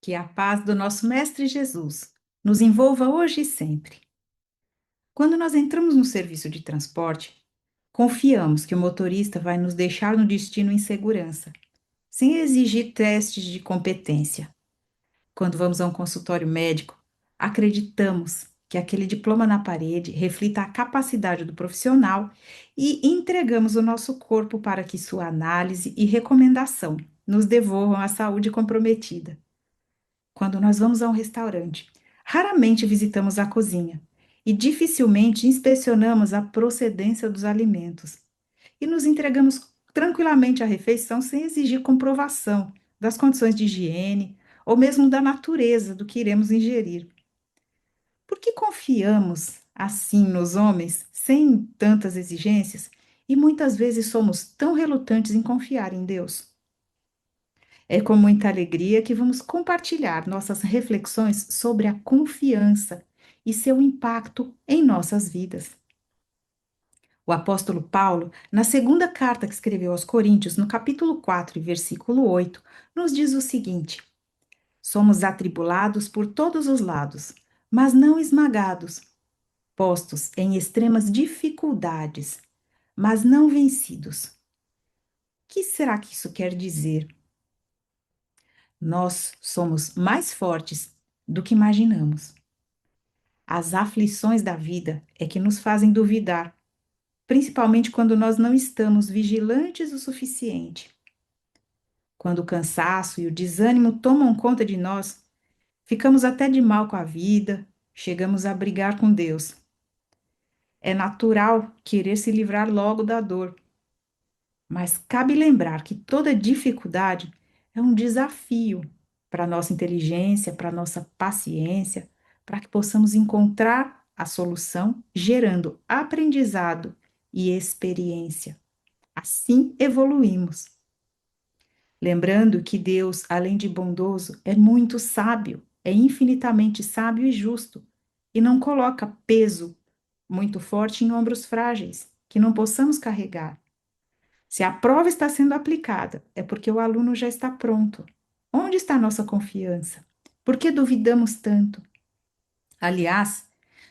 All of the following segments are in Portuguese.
Que a paz do nosso Mestre Jesus nos envolva hoje e sempre. Quando nós entramos no serviço de transporte, confiamos que o motorista vai nos deixar no destino em segurança, sem exigir testes de competência. Quando vamos a um consultório médico, acreditamos que aquele diploma na parede reflita a capacidade do profissional e entregamos o nosso corpo para que sua análise e recomendação nos devolvam a saúde comprometida. Quando nós vamos a um restaurante, raramente visitamos a cozinha e dificilmente inspecionamos a procedência dos alimentos e nos entregamos tranquilamente à refeição sem exigir comprovação das condições de higiene ou mesmo da natureza do que iremos ingerir. Por que confiamos assim nos homens sem tantas exigências e muitas vezes somos tão relutantes em confiar em Deus? É com muita alegria que vamos compartilhar nossas reflexões sobre a confiança e seu impacto em nossas vidas. O apóstolo Paulo, na segunda carta que escreveu aos Coríntios, no capítulo 4 e versículo 8, nos diz o seguinte: Somos atribulados por todos os lados, mas não esmagados, postos em extremas dificuldades, mas não vencidos. O que será que isso quer dizer? Nós somos mais fortes do que imaginamos. As aflições da vida é que nos fazem duvidar, principalmente quando nós não estamos vigilantes o suficiente. Quando o cansaço e o desânimo tomam conta de nós, ficamos até de mal com a vida, chegamos a brigar com Deus. É natural querer se livrar logo da dor, mas cabe lembrar que toda dificuldade é um desafio para a nossa inteligência, para a nossa paciência, para que possamos encontrar a solução, gerando aprendizado e experiência. Assim evoluímos. Lembrando que Deus, além de bondoso, é muito sábio, é infinitamente sábio e justo, e não coloca peso muito forte em ombros frágeis, que não possamos carregar. Se a prova está sendo aplicada, é porque o aluno já está pronto. Onde está a nossa confiança? Por que duvidamos tanto? Aliás,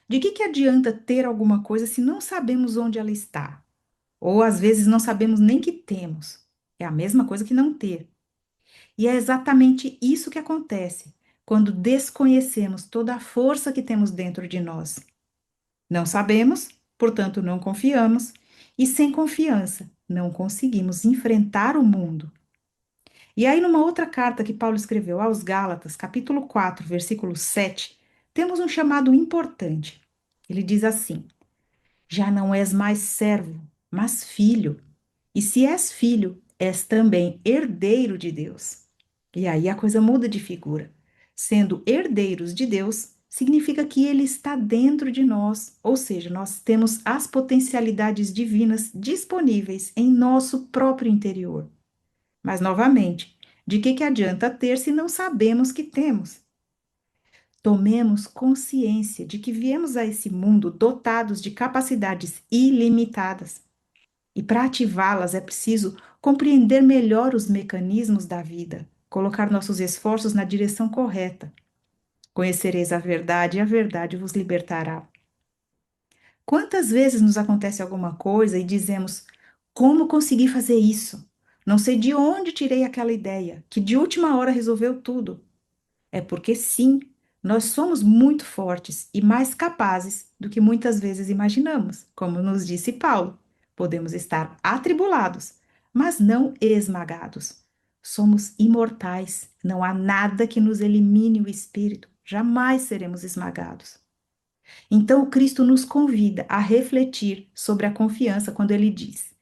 de que adianta ter alguma coisa se não sabemos onde ela está? Ou às vezes não sabemos nem que temos. É a mesma coisa que não ter. E é exatamente isso que acontece quando desconhecemos toda a força que temos dentro de nós. Não sabemos, portanto, não confiamos, e sem confiança, não conseguimos enfrentar o mundo. E aí, numa outra carta que Paulo escreveu aos Gálatas, capítulo 4, versículo 7, temos um chamado importante. Ele diz assim: Já não és mais servo, mas filho. E se és filho, és também herdeiro de Deus. E aí a coisa muda de figura. Sendo herdeiros de Deus, significa que Ele está dentro de nós, ou seja, nós temos as potencialidades divinas disponíveis em nosso próprio interior. Mas, novamente, de que adianta ter se não sabemos que temos? Tomemos consciência de que viemos a esse mundo dotados de capacidades ilimitadas. E para ativá-las é preciso compreender melhor os mecanismos da vida, colocar nossos esforços na direção correta. Conhecereis a verdade e a verdade vos libertará. Quantas vezes nos acontece alguma coisa e dizemos: Como consegui fazer isso? Não sei de onde tirei aquela ideia, que de última hora resolveu tudo. É porque sim, nós somos muito fortes e mais capazes do que muitas vezes imaginamos, como nos disse Paulo. Podemos estar atribulados, mas não esmagados. Somos imortais, não há nada que nos elimine o espírito, jamais seremos esmagados. Então, o Cristo nos convida a refletir sobre a confiança quando ele diz: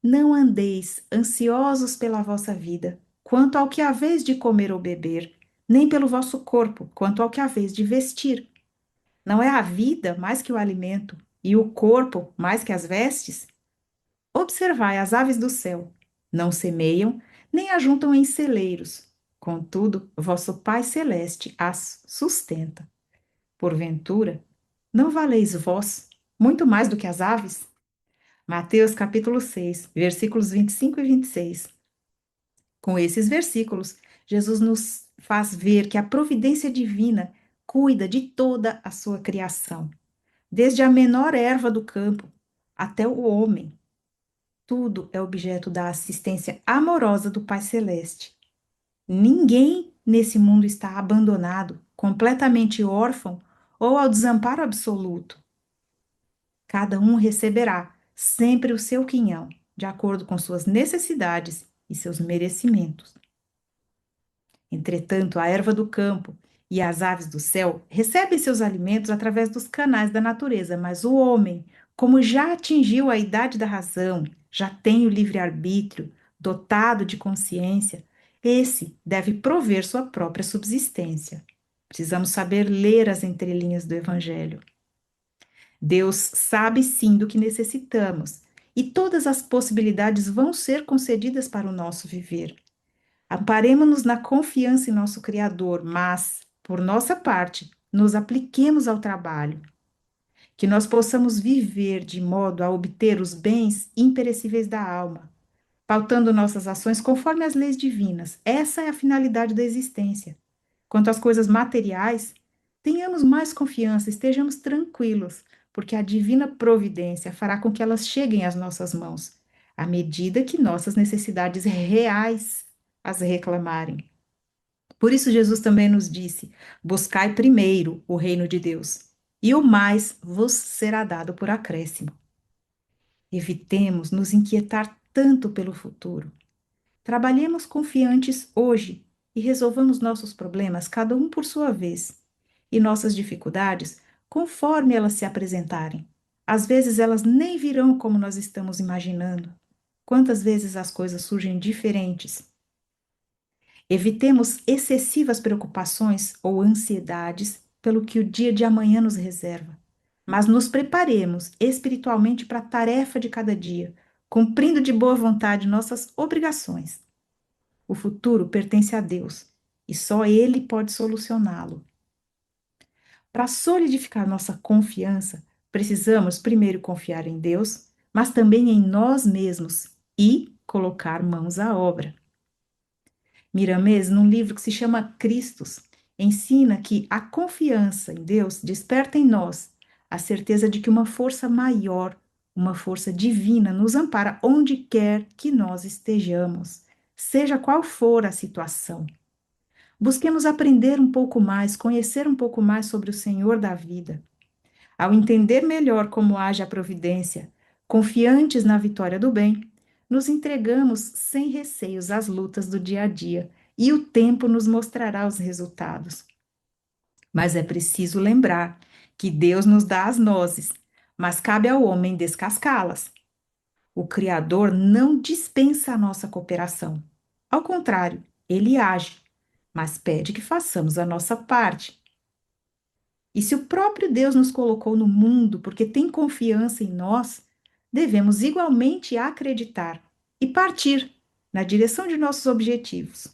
Não andeis ansiosos pela vossa vida, quanto ao que haveis de comer ou beber, nem pelo vosso corpo, quanto ao que haveis de vestir. Não é a vida mais que o alimento, e o corpo mais que as vestes? Observai as aves do céu: não semeiam, nem ajuntam em celeiros. Contudo, vosso Pai Celeste as sustenta. Porventura, não valeis vós muito mais do que as aves? Mateus capítulo 6, versículos 25 e 26. Com esses versículos, Jesus nos faz ver que a providência divina cuida de toda a sua criação, desde a menor erva do campo até o homem. Tudo é objeto da assistência amorosa do Pai Celeste. Ninguém nesse mundo está abandonado, completamente órfão ou ao desamparo absoluto. Cada um receberá sempre o seu quinhão, de acordo com suas necessidades e seus merecimentos. Entretanto, a erva do campo e as aves do céu recebem seus alimentos através dos canais da natureza, mas o homem, como já atingiu a idade da razão, já tem o livre-arbítrio, dotado de consciência, esse deve prover sua própria subsistência. Precisamos saber ler as entrelinhas do Evangelho. Deus sabe sim do que necessitamos, e todas as possibilidades vão ser concedidas para o nosso viver. Amparemo-nos na confiança em nosso Criador, mas, por nossa parte, nos apliquemos ao trabalho. Que nós possamos viver de modo a obter os bens imperecíveis da alma, pautando nossas ações conforme as leis divinas. Essa é a finalidade da existência. Quanto às coisas materiais, tenhamos mais confiança, estejamos tranquilos, porque a divina providência fará com que elas cheguem às nossas mãos, à medida que nossas necessidades reais as reclamarem. Por isso, Jesus também nos disse: buscai primeiro o reino de Deus, e o mais vos será dado por acréscimo. Evitemos nos inquietar tanto pelo futuro. Trabalhemos confiantes hoje e resolvamos nossos problemas, cada um por sua vez, e nossas dificuldades, conforme elas se apresentarem. Às vezes elas nem virão como nós estamos imaginando. Quantas vezes as coisas surgem diferentes? Evitemos excessivas preocupações ou ansiedades pelo que o dia de amanhã nos reserva, mas nos preparemos espiritualmente para a tarefa de cada dia, cumprindo de boa vontade nossas obrigações. O futuro pertence a Deus e só Ele pode solucioná-lo. Para solidificar nossa confiança, precisamos primeiro confiar em Deus, mas também em nós mesmos e colocar mãos à obra. Miramês, num livro que se chama Cristos, ensina que a confiança em Deus desperta em nós a certeza de que uma força maior, uma força divina, nos ampara onde quer que nós estejamos, seja qual for a situação. Busquemos aprender um pouco mais, conhecer um pouco mais sobre o Senhor da vida. Ao entender melhor como age a providência, confiantes na vitória do bem, nos entregamos sem receios às lutas do dia a dia e o tempo nos mostrará os resultados. Mas é preciso lembrar que Deus nos dá as nozes, mas cabe ao homem descascá-las. O Criador não dispensa a nossa cooperação. Ao contrário, ele age, mas pede que façamos a nossa parte. E se o próprio Deus nos colocou no mundo porque tem confiança em nós, devemos igualmente acreditar e partir na direção de nossos objetivos.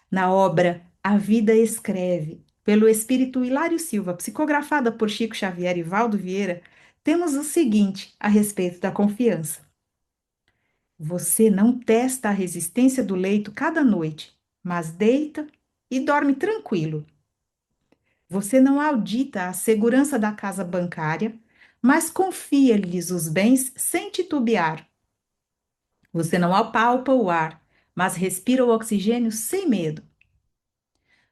Na obra A Vida Escreve, pelo espírito Hilário Silva, psicografada por Chico Xavier e Valdo Vieira, temos o seguinte a respeito da confiança. Você não testa a resistência do leito cada noite, mas deita e dorme tranquilo. Você não audita a segurança da casa bancária, mas confia-lhes os bens sem titubear. Você não apalpa o ar, mas respira o oxigênio sem medo.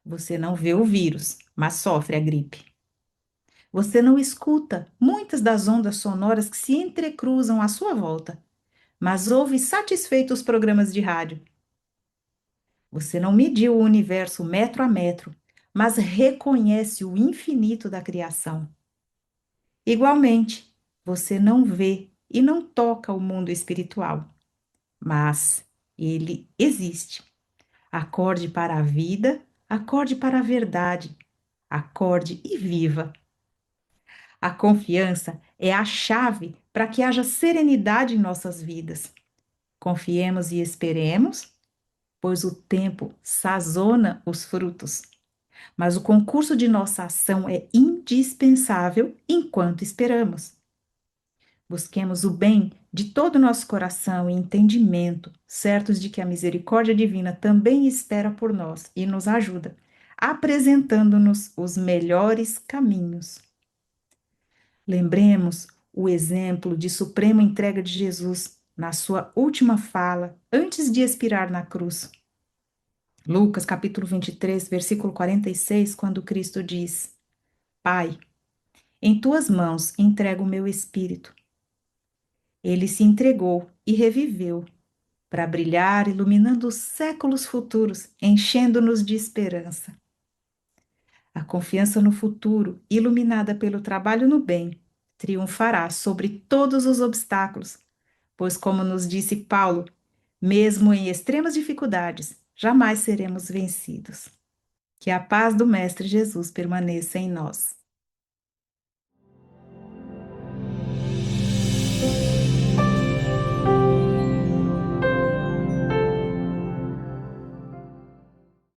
Você não vê o vírus, mas sofre a gripe. Você não escuta muitas das ondas sonoras que se entrecruzam à sua volta, mas ouve satisfeito os programas de rádio. Você não mediu o universo metro a metro, mas reconhece o infinito da criação. Igualmente, você não vê e não toca o mundo espiritual, mas ele existe. Acorde para a vida, acorde para a verdade, acorde e viva. A confiança é a chave para que haja serenidade em nossas vidas. Confiemos e esperemos, pois o tempo sazona os frutos. Mas o concurso de nossa ação é indispensável enquanto esperamos. Busquemos o bem de todo o nosso coração e entendimento, certos de que a misericórdia divina também espera por nós e nos ajuda, apresentando-nos os melhores caminhos. Lembremos o exemplo de suprema entrega de Jesus na sua última fala, antes de expirar na cruz. Lucas capítulo 23, versículo 46, quando Cristo diz: Pai, em tuas mãos entrego o meu espírito. Ele se entregou e reviveu para brilhar, iluminando os séculos futuros, enchendo-nos de esperança. A confiança no futuro, iluminada pelo trabalho no bem, triunfará sobre todos os obstáculos, pois, como nos disse Paulo, mesmo em extremas dificuldades, jamais seremos vencidos. Que a paz do Mestre Jesus permaneça em nós.